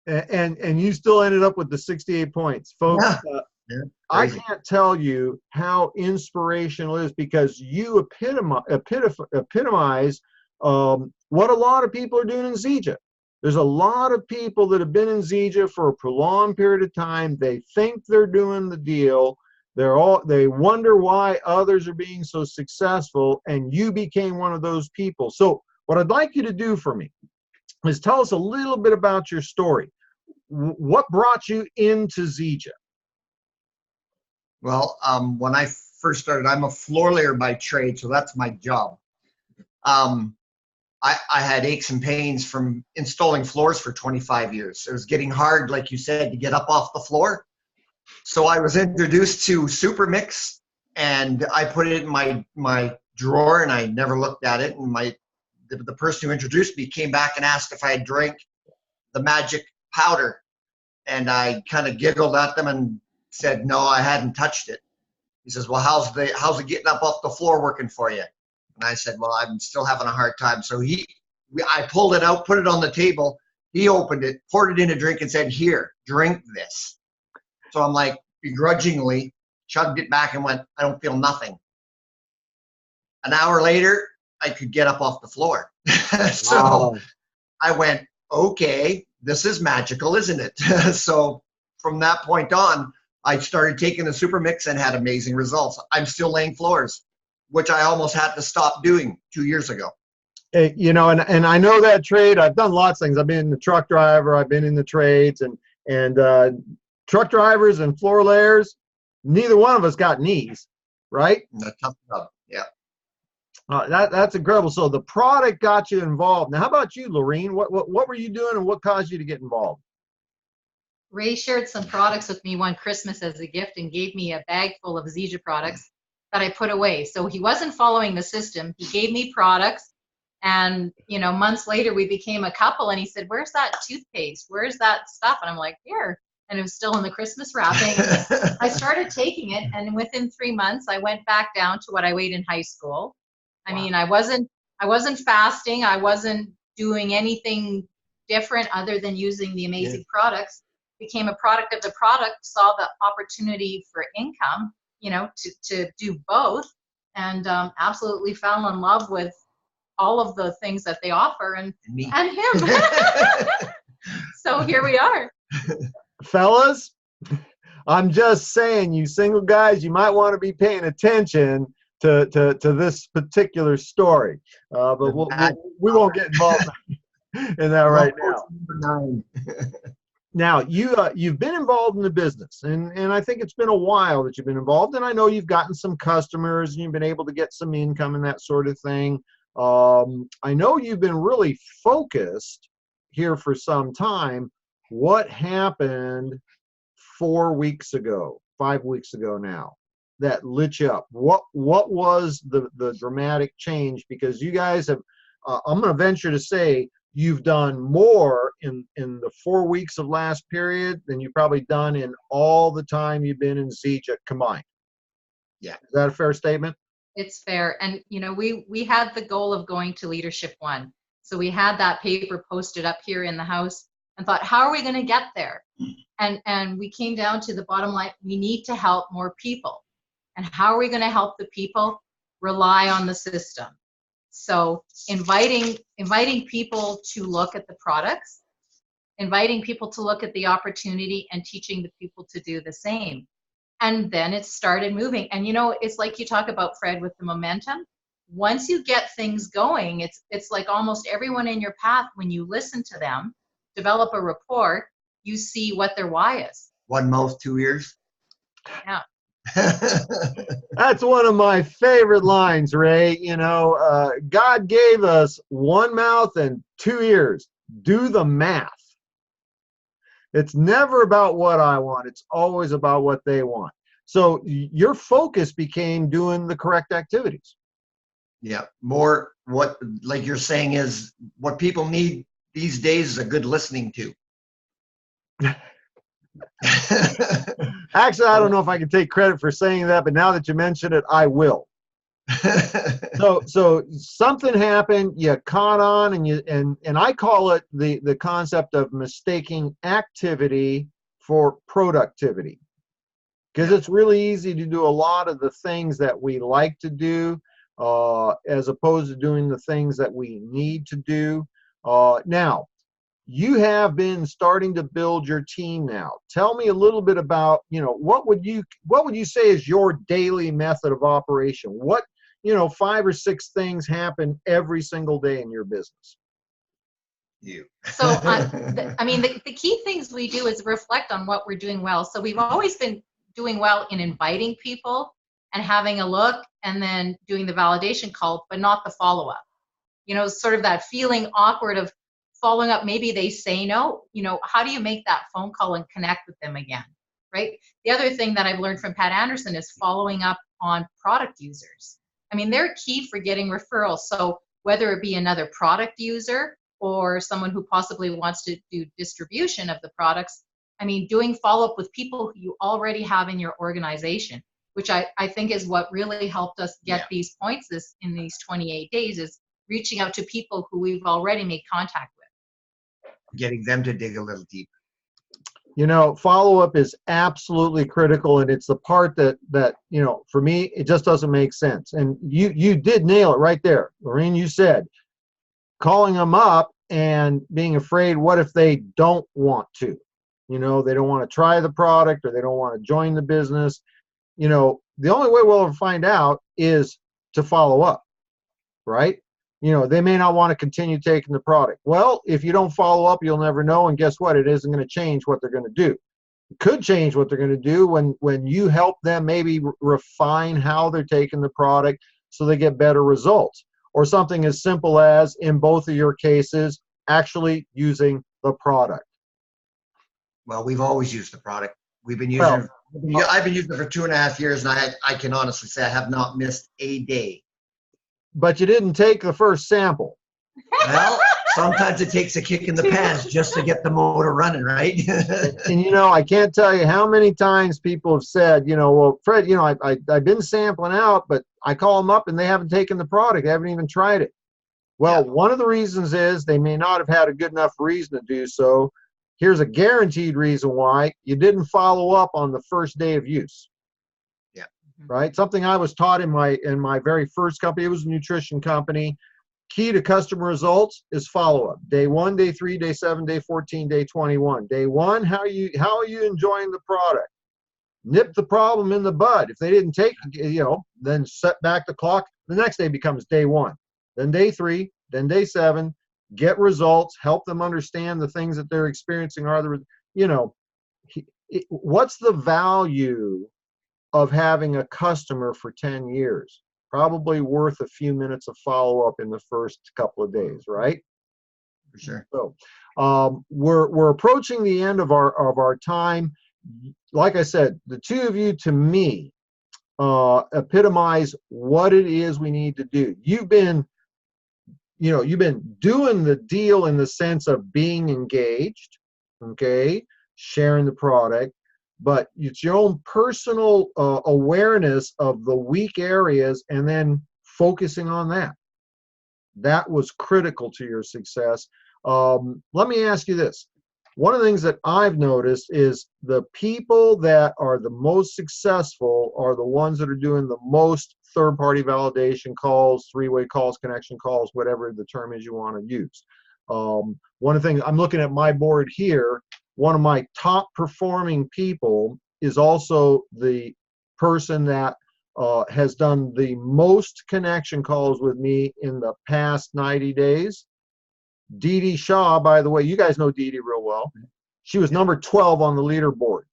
And you still ended up with the 68 points, folks. Yeah. Yeah, I crazy. can't tell you how inspirational it is, because you epitomize what a lot of people are doing in ZijaONE. There's a lot of people that have been in ZijaONE for a prolonged period of time. They think they're doing the deal. They wonder why others are being so successful, and you became one of those people. So what I'd like you to do for me is tell us a little bit about your story. What brought you into ZijaONE? Well, when I first started, I'm a floor layer by trade, so that's my job. Um, I had aches and pains from installing floors for 25 years. It was getting hard, like you said, to get up off the floor. So I was introduced to Super Mix, and I put it in my drawer, and I never looked at it. And the person who introduced me came back and asked if I had drank the magic powder, and I kind of giggled at them and said no, I hadn't touched it. He says, well, how's it getting up off the floor working for you? And I said, well, I'm still having a hard time. So I pulled it out, put it on the table. He opened it, poured it in a drink, and said, here, drink this. So I'm like, begrudgingly chugged it back and went, I don't feel nothing. An hour later, I could get up off the floor. So Wow. I went, okay, this is magical, isn't it? So from that point on, I started taking the Super Mix and had amazing results. I'm still laying floors, which I almost had to stop doing 2 years ago. Hey, you know, and I know that trade. I've done lots of things. I've been the truck driver. I've been in the trades, and truck drivers and floor layers. Neither one of us got knees, right? And a tough job. Yeah. That's incredible. So the product got you involved. Now, how about you, Laureen? What were you doing, and what caused you to get involved? Ray shared some products with me one Christmas as a gift and gave me a bag full of ZijaONE products that I put away. So he wasn't following the system. He gave me products, and months later we became a couple, and he said, where's that toothpaste? Where's that stuff? And I'm like, here. And it was still in the Christmas wrapping. I started taking it, and within 3 months I went back down to what I weighed in high school. I mean, I wasn't fasting. I wasn't doing anything different other than using the amazing products. Became a product of the product, saw the opportunity for income, to do both, and absolutely fell in love with all of the things that they offer, and him. So here we are. Fellas, I'm just saying, you single guys, you might want to be paying attention to this particular story. But we won't get involved in that right now. Now, you've been involved in the business, and I think it's been a while that you've been involved, and I know you've gotten some customers, and you've been able to get some income and that sort of thing. I know you've been really focused here for some time. What happened 4 weeks ago, 5 weeks ago now, that lit you up? What was the dramatic change? Because you guys have, I'm going to venture to say, you've done more in the 4 weeks of last period than you've probably done in all the time you've been in ZijaONE combined. Yeah. Is that a fair statement? It's fair. And, we had the goal of going to Leadership 1. So we had that paper posted up here in the house and thought, how are we going to get there? And we came down to the bottom line, we need to help more people. And how are we going to help the people? Rely on the system. So inviting people to look at the products, inviting people to look at the opportunity, and teaching the people to do the same. And then it started moving. And it's like you talk about, Fred, with the momentum. Once you get things going, it's like almost everyone in your path, when you listen to them, develop a rapport, you see what their why is. 1 mouth, 2 ears. Yeah. That's one of my favorite lines, Ray. God gave us 1 mouth and 2 ears. Do the math. It's never about what I want. It's always about what they want. So your focus became doing the correct activities. Yeah. More what, like you're saying, is what people need these days is a good listening to. Actually, I don't know if I can take credit for saying that, but now that you mention it, I will. So something happened, you caught on, and I call it the concept of mistaking activity for productivity. because it's really easy to do a lot of the things that we like to do as opposed to doing the things that we need to do. Now, you have been starting to build your team now. Tell me a little bit about, what would you say is your daily method of operation? What, 5 or 6 things happen every single day in your business? So, the key things we do is reflect on what we're doing well. So we've always been doing well in inviting people and having a look and then doing the validation call, but not the follow-up. Sort of that feeling awkward of following up. Maybe they say no. How do you make that phone call and connect with them again, right? The other thing that I've learned from Pat Anderson is following up on product users. They're key for getting referrals. So whether it be another product user or someone who possibly wants to do distribution of the products, doing follow-up with people who you already have in your organization, which I think is what really helped us get these points in these 28 days, is reaching out to people who we've already made contact with. Getting them to dig a little deeper. Follow-up is absolutely critical, and it's the part that for me, it just doesn't make sense. And you did nail it right there, Laureen. You said calling them up and being afraid, what if they don't want to? They don't want to try the product, or they don't want to join the business. The only way we'll ever find out is to follow up, right? They may not want to continue taking the product. Well, if you don't follow up, you'll never know. And guess what? It isn't going to change what they're going to do. It could change what they're going to do when you help them maybe refine how they're taking the product so they get better results. Or something as simple as, in both of your cases, actually using the product. Well, we've always used the product. We've been using it. I've been using it for 2.5 years, and I can honestly say I have not missed a day. But you didn't take the first sample. Well, sometimes it takes a kick in the pants just to get the motor running, right? And I can't tell you how many times people have said, well, Fred, I've been sampling out, but I call them up and they haven't taken the product. They haven't even tried it. Well, one of the reasons is they may not have had a good enough reason to do so. Here's a guaranteed reason why: you didn't follow up on the first day of use. Right? Something I was taught in my very first company. It was a nutrition company. Key to customer results is follow-up. Day 1, day 3, day 7, day 14, day 21. Day 1, how are you enjoying the product? Nip the problem in the bud. If they didn't take, then set back the clock. The next day becomes day 1. Then day 3, then day 7. Get results. Help them understand the things that they're experiencing what's the value of having a customer for 10 years? Probably worth a few minutes of follow-up in the first couple of days, right? For sure. So we're approaching the end of our time. Like I said, the two of you, to me, epitomize what it is we need to do. You've been doing the deal in the sense of being engaged, okay, sharing the product, but it's your own personal awareness of the weak areas and then focusing on that. That was critical to your success. Let me ask you this. One of the things that I've noticed is the people that are the most successful are the ones that are doing the most third-party validation calls, three-way calls, connection calls, whatever the term is you want to use. One of the things, I'm looking at my board here, one of my top performing people is also the person that has done the most connection calls with me in the past 90 days. Dee Dee Shaw, by the way, you guys know Dee Dee real well. She was number 12 on the leaderboard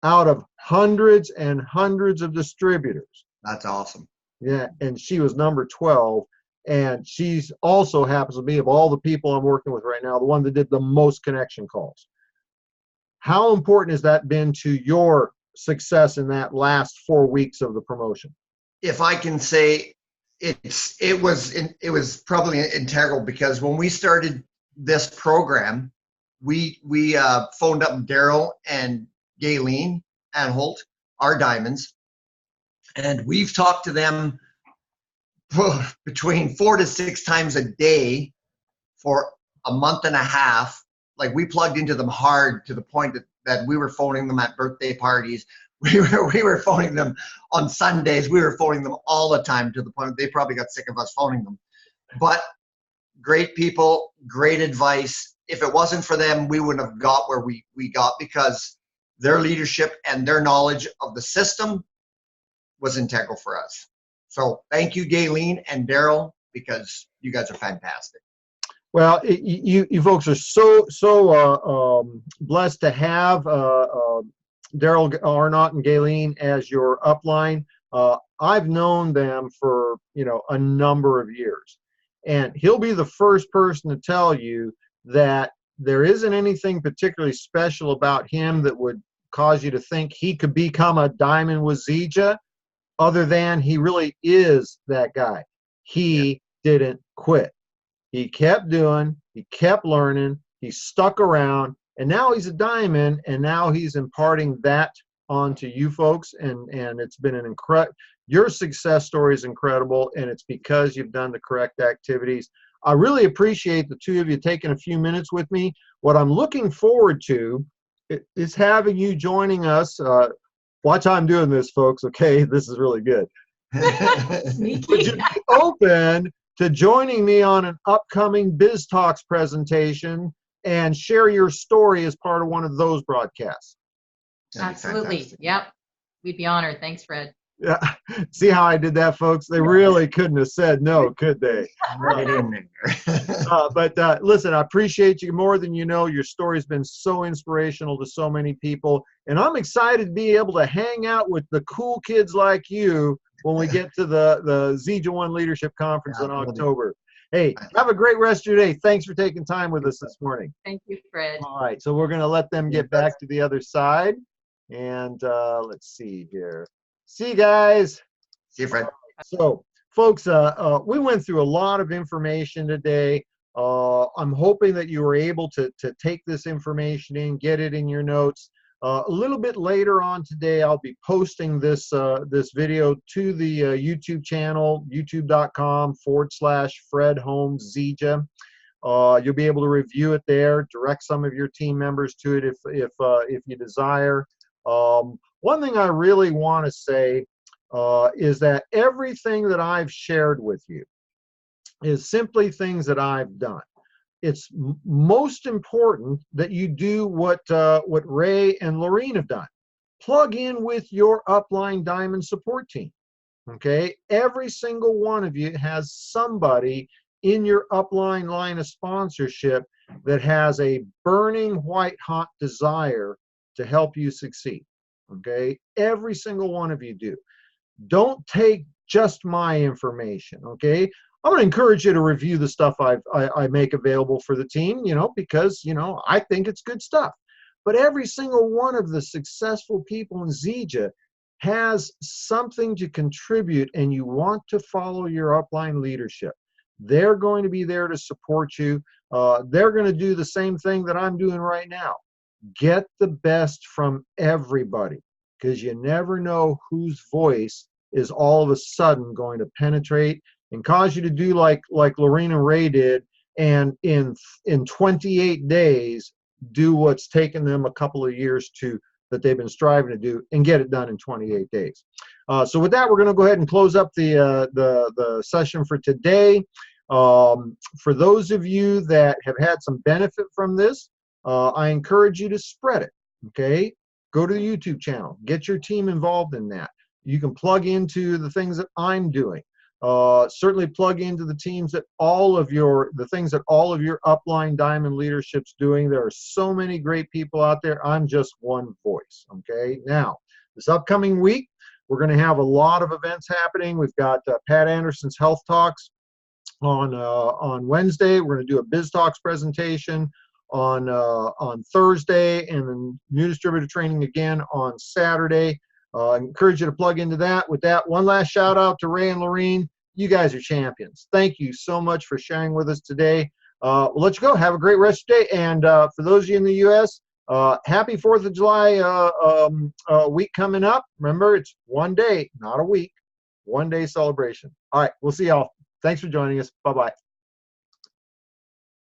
out of hundreds and hundreds of distributors. That's awesome. Yeah, and she was number 12. And she's also happens to be, of all the people I'm working with right now, the one that did the most connection calls. How important has that been to your success in that last 4 weeks of the promotion? If I can say, it was probably integral, because when we started this program, we phoned up Daryl and Gayleen and Holt, our diamonds, and we've talked to them between 4 to 6 times a day for a month and a half. Like, we plugged into them hard to the point that we were phoning them at birthday parties. we were phoning them on Sundays. We were phoning them all the time to the point they probably got sick of us phoning them. But great people, great advice. If it wasn't for them, we wouldn't have got where we got, because their leadership and their knowledge of the system was integral for us. So thank you, Gayleen and Daryl, because you guys are fantastic. Well, you folks are so blessed to have Daryl Arnott and Gayleen as your upline. I've known them for a number of years, and he'll be the first person to tell you that there isn't anything particularly special about him that would cause you to think he could become a diamond with Zija, other than he really is that guy. He didn't quit. He kept doing, he kept learning, he stuck around, and now he's a diamond, and now he's imparting that onto you folks, and it's been an incredible, your success story is incredible, and it's because you've done the correct activities. I really appreciate the two of you taking a few minutes with me. What I'm looking forward to is having you joining us. Watch how I'm doing this, folks, okay? This is really good. Would you be open to joining me on an upcoming Biz Talks presentation and share your story as part of one of those broadcasts? Absolutely. Yep. We'd be honored. Thanks, Fred. Yeah. See how I did that, folks? They really couldn't have said no, could they? Right in there. But listen, I appreciate you more than you know. Your story's been so inspirational to so many people, and I'm excited to be able to hang out with the cool kids like you when we get to the ZijaONE Leadership Conference in October. Hey, have a great rest of your day. Thanks for taking time with us this morning. Thank you, Fred. All right, so we're going to let them get back to the other side, and let's see here. See you guys. See you, Fred. So, folks, we went through a lot of information today. I'm hoping that you were able to take this information in, get it in your notes. A little bit later on today, I'll be posting this video to the YouTube channel, youtube.com/Fred Holmes Zija. You'll be able to review it there, direct some of your team members to it if you desire. One thing I really want to say is that everything that I've shared with you is simply things that I've done. It's most important that you do what Ray and Laureen have done. Plug in with your upline diamond support team. Okay, every single one of you has somebody in your upline line of sponsorship that has a burning white hot desire to help you succeed. Okay, every single one of you do. Don't take just my information. Okay, I'm going to encourage you to review the stuff I make available for the team, because, I think it's good stuff. But every single one of the successful people in Zija has something to contribute, and you want to follow your upline leadership. They're going to be there to support you. They're going to do the same thing that I'm doing right now. Get the best from everybody, because you never know whose voice is all of a sudden going to penetrate and cause you to do like Laureen and Ray did, and in 28 days do what's taken them a couple of years that they've been striving to do, and get it done in 28 days. So with that, we're going to go ahead and close up the session for today. For those of you that have had some benefit from this, I encourage you to spread it. Okay, go to the YouTube channel, get your team involved in that. You can plug into the things that I'm doing. Certainly plug into the things that all of your upline diamond leadership's doing. There are so many great people out there. I'm just one voice. Okay, now this upcoming week we're going to have a lot of events happening. We've got Pat Anderson's Health Talks on Wednesday. We're going to do a Biz Talks presentation on Thursday, and then new distributor training again on Saturday. I encourage you to plug into that. With that, one last shout out to Ray and Laureen. You guys are champions. Thank you so much for sharing with us today. We'll let you go. Have a great rest of the day. And for those of you in the U.S., happy 4th of July week coming up. Remember, it's one day, not a week. One day celebration. All right, we'll see y'all. Thanks for joining us. Bye-bye.